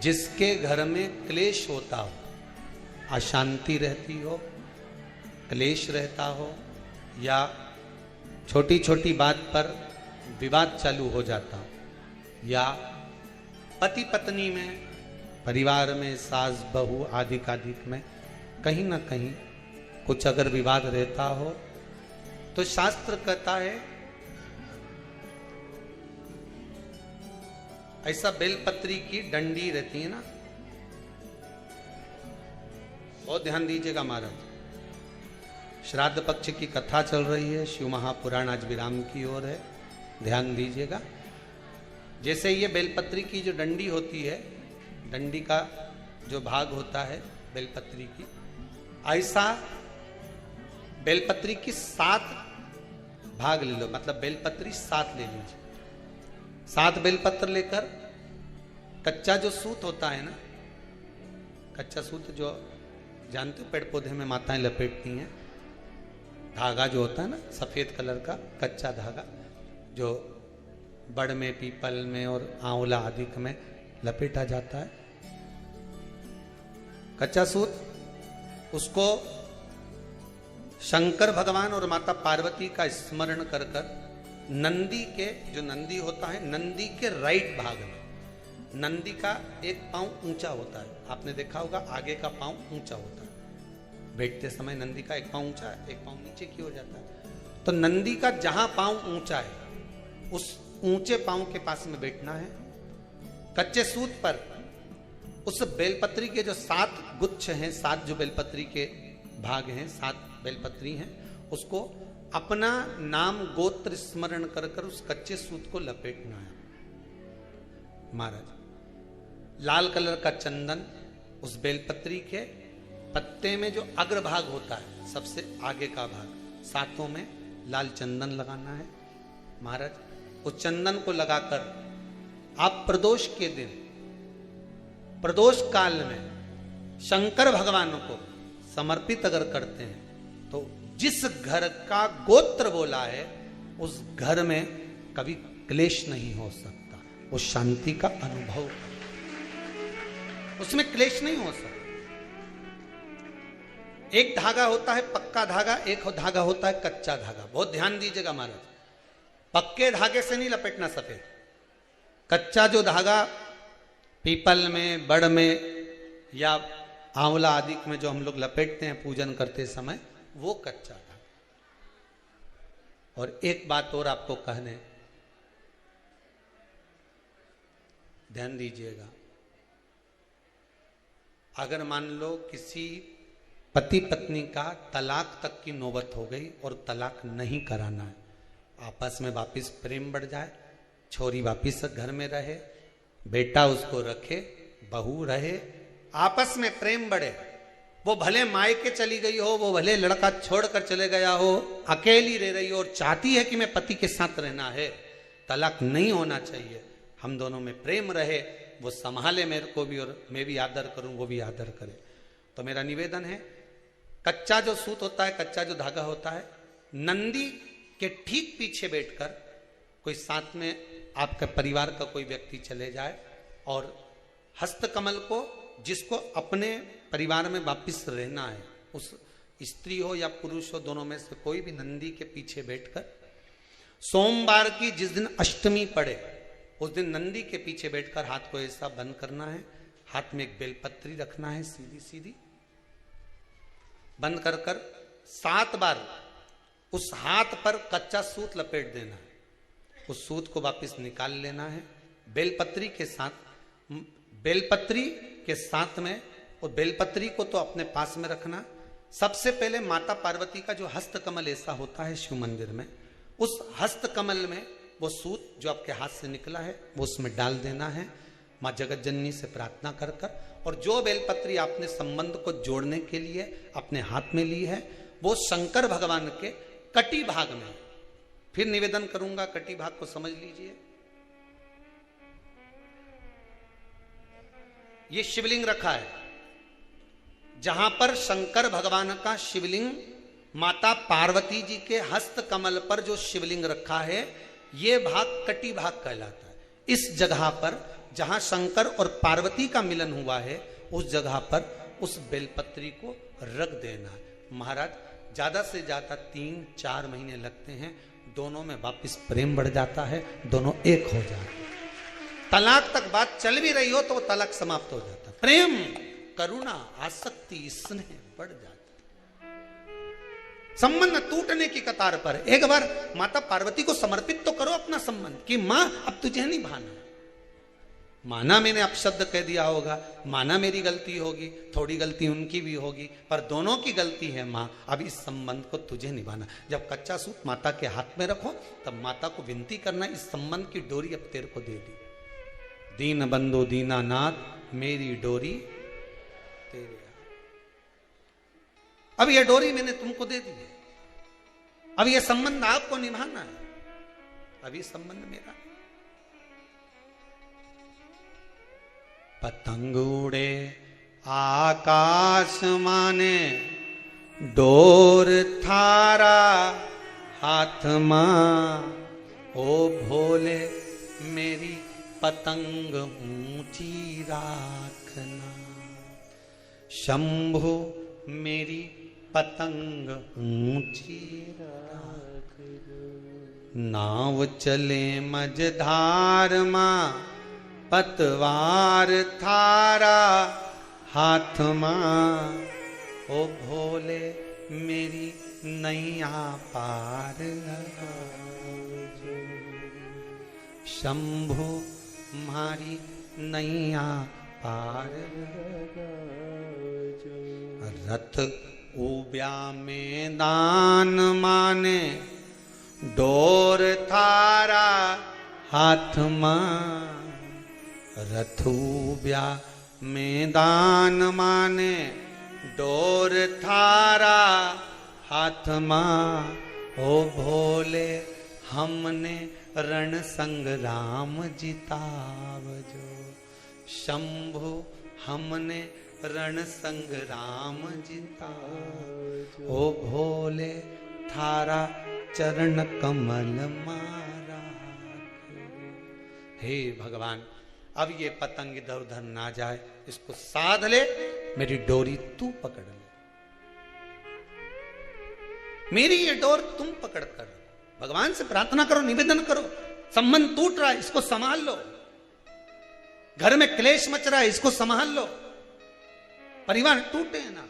जिसके घर में क्लेश होता हो, अशांति रहती हो, क्लेश रहता हो, या छोटी छोटी बात पर विवाद चालू हो जाता हो, या पति पत्नी में, परिवार में, सास बहू आदि कादिक में कहीं ना कहीं कुछ अगर विवाद रहता हो, तो शास्त्र कहता है ऐसा बेलपत्री की डंडी रहती है ना, बहुत ध्यान दीजिएगा महाराज। श्राद्ध पक्ष की कथा चल रही है, शिव महापुराण आज विराम की ओर है, ध्यान दीजिएगा। जैसे ये बेलपत्री की जो डंडी होती है, डंडी का जो भाग होता है बेलपत्री की, ऐसा बेलपत्री की 7 भाग ले लो, मतलब बेलपत्री 7 ले लीजिए। 7 बेलपत्र लेकर कच्चा जो सूत होता है ना, कच्चा सूत जो जानते हो पेड़ पौधे में माताएं लपेटती हैं, धागा जो होता है ना सफेद कलर का कच्चा धागा, जो बड़ में, पीपल में और आंवला आदि में लपेटा जाता है, कच्चा सूत, उसको शंकर भगवान और माता पार्वती का स्मरण कर कर नंदी के, जो नंदी होता है, नंदी के राइट भाग में, नंदी का एक पांव ऊंचा होता है, आपने देखा होगा आगे का पांव ऊंचा होता है, बैठते समय नंदी का एक पांव ऊंचा है, एक पांव नीचे की हो जाता है। तो नंदी का जहां पांव ऊंचा है उस ऊंचे पांव के पास में बैठना है। कच्चे सूत पर उस बेलपत्री के जो 7 गुच्छ हैं, 7 जो बेलपत्री के भाग हैं, 7 बेलपत्री हैं, उसको अपना नाम गोत्र स्मरण कर कर उस कच्चे सूत को लपेटना है महाराज। लाल कलर का चंदन उस बेलपत्री के पत्ते में जो अग्रभाग होता है, सबसे आगे का भाग, 7 में लाल चंदन लगाना है महाराज। उस चंदन को लगाकर आप प्रदोष के दिन, प्रदोष काल में शंकर भगवान को समर्पित अगर करते हैं तो जिस घर का गोत्र बोला है उस घर में कभी क्लेश नहीं हो सकता, उस शांति का अनुभव, उसमें क्लेश नहीं हो सकता। एक धागा होता है पक्का धागा, एक धागा होता है कच्चा धागा, बहुत ध्यान दीजिएगा महाराज। पक्के धागे से नहीं लपेटना सफेद, कच्चा जो धागा पीपल में, बड़ में या आंवला आदि में जो हम लोग लपेटते हैं पूजन करते समय, वो कच्चा था। और एक बात और आपको कहने, ध्यान दीजिएगा, अगर मान लो किसी पति पत्नी का तलाक तक की नौबत हो गई और तलाक नहीं कराना है, आपस में वापिस प्रेम बढ़ जाए, छोरी वापिस घर में रहे, बेटा उसको रखे, बहू रहे, आपस में प्रेम बढ़े, वो भले मायके चली गई हो, वो भले लड़का छोड़कर चले गया हो, अकेली रह रही हो और चाहती है कि मैं पति के साथ रहना है, तलाक नहीं होना चाहिए, हम दोनों में प्रेम रहे, वो संभाले मेरे को भी और मैं भी आदर करूं, वो भी आदर करे। तो मेरा निवेदन है, कच्चा जो सूत होता है, कच्चा जो धागा होता है, नंदी के ठीक पीछे बैठकर कोई साथ में आपका परिवार का कोई व्यक्ति चले जाए और हस्तकमल को, जिसको अपने परिवार में वापिस रहना है, उस स्त्री हो या पुरुष हो, दोनों में से कोई भी नंदी के पीछे बैठकर, सोमवार की जिस दिन अष्टमी पड़े उस दिन नंदी के पीछे बैठकर हाथ को ऐसा बंद करना है, हाथ में एक बेलपत्री रखना है, सीधी सीधी बंद कर कर 7 बार उस हाथ पर कच्चा सूत लपेट देना है, उस सूत को वापस निकाल लेना है, बेलपत्री के साथ, बेलपत्री के साथ में, और बेलपत्री को तो अपने पास में रखना। सबसे पहले माता पार्वती का जो हस्तकमल ऐसा होता है शिव मंदिर में, उस हस्तकमल में वो सूत जो आपके हाथ से निकला है वो उसमें डाल देना है, माँ जगत जननी से प्रार्थना कर कर, और जो बेलपत्री आपने संबंध को जोड़ने के लिए अपने हाथ में ली है वो शंकर भगवान के कटी भाग में, फिर निवेदन करूंगा कटी भाग को समझ लीजिए। ये शिवलिंग रखा है, जहां पर शंकर भगवान का शिवलिंग, माता पार्वती जी के हस्त कमल पर जो शिवलिंग रखा है, ये भाग कटी भाग कहलाता है। इस जगह पर जहां शंकर और पार्वती का मिलन हुआ है उस जगह पर उस बेलपत्री को रख देना है। महाराज ज्यादा से ज्यादा 3-4 महीने लगते हैं, दोनों में वापिस प्रेम बढ़ जाता है, दोनों एक हो जाते हैं। तलाक तक बात चल भी रही हो तो वो तलाक समाप्त हो जाता है। प्रेम, करुणा, आसक्ति, स्नेह बढ़ जाता है। संबंध टूटने की कतार पर। एक बार माता पार्वती को समर्पित तो करो अपना संबंध कि मां अब तुझे नहीं भाना। माना मैंने अपशब्द कह दिया होगा, माना मेरी गलती होगी, थोड़ी गलती उनकी भी होगी, पर दोनों की गलती है मां, अब इस संबंध को तुझे निभाना। जब कच्चा सूत माता के हाथ में रखो तब माता को विनती करना, इस संबंध की डोरी अब तेरे को दे दी। दीन बंधु दीनानाथ मेरी डोरी तेरे, अब यह डोरी मैंने तुमको दे दी है, अब यह संबंध आपको निभाना है, अब ये संबंध मेरा। पतंग उड़े आकाश माने, डोर थारा हाथ मां, ओ भोले मेरी पतंग ऊंची राखना। शंभु मेरी पतंग ऊंची राख, नाव चले मझधार मां, पतवार थारा हाथ मां, ओ भोले मेरी नैया पार लगा। शंभु मारी नैया पार लगा। रथ उब्या मैदान माने, डोर थारा हाथ मां, रथुब्या मैदान माने, डोर थारा हाथ मां, ओ भोले हमने रण संग्राम जितावजो। शंभु हमने रण संग्राम जितावजो, ओ भोले थारा चरण कमल मारा। हे भगवान, अब ये पतंग इधर उधर ना जाए, इसको साध ले, मेरी डोरी तू पकड़ ले, मेरी ये डोर तुम पकड़ कर। भगवान से प्रार्थना करो, निवेदन करो। संबंध टूट रहा है, इसको संभाल लो। घर में क्लेश मच रहा है, इसको संभाल लो। परिवार टूटे ना,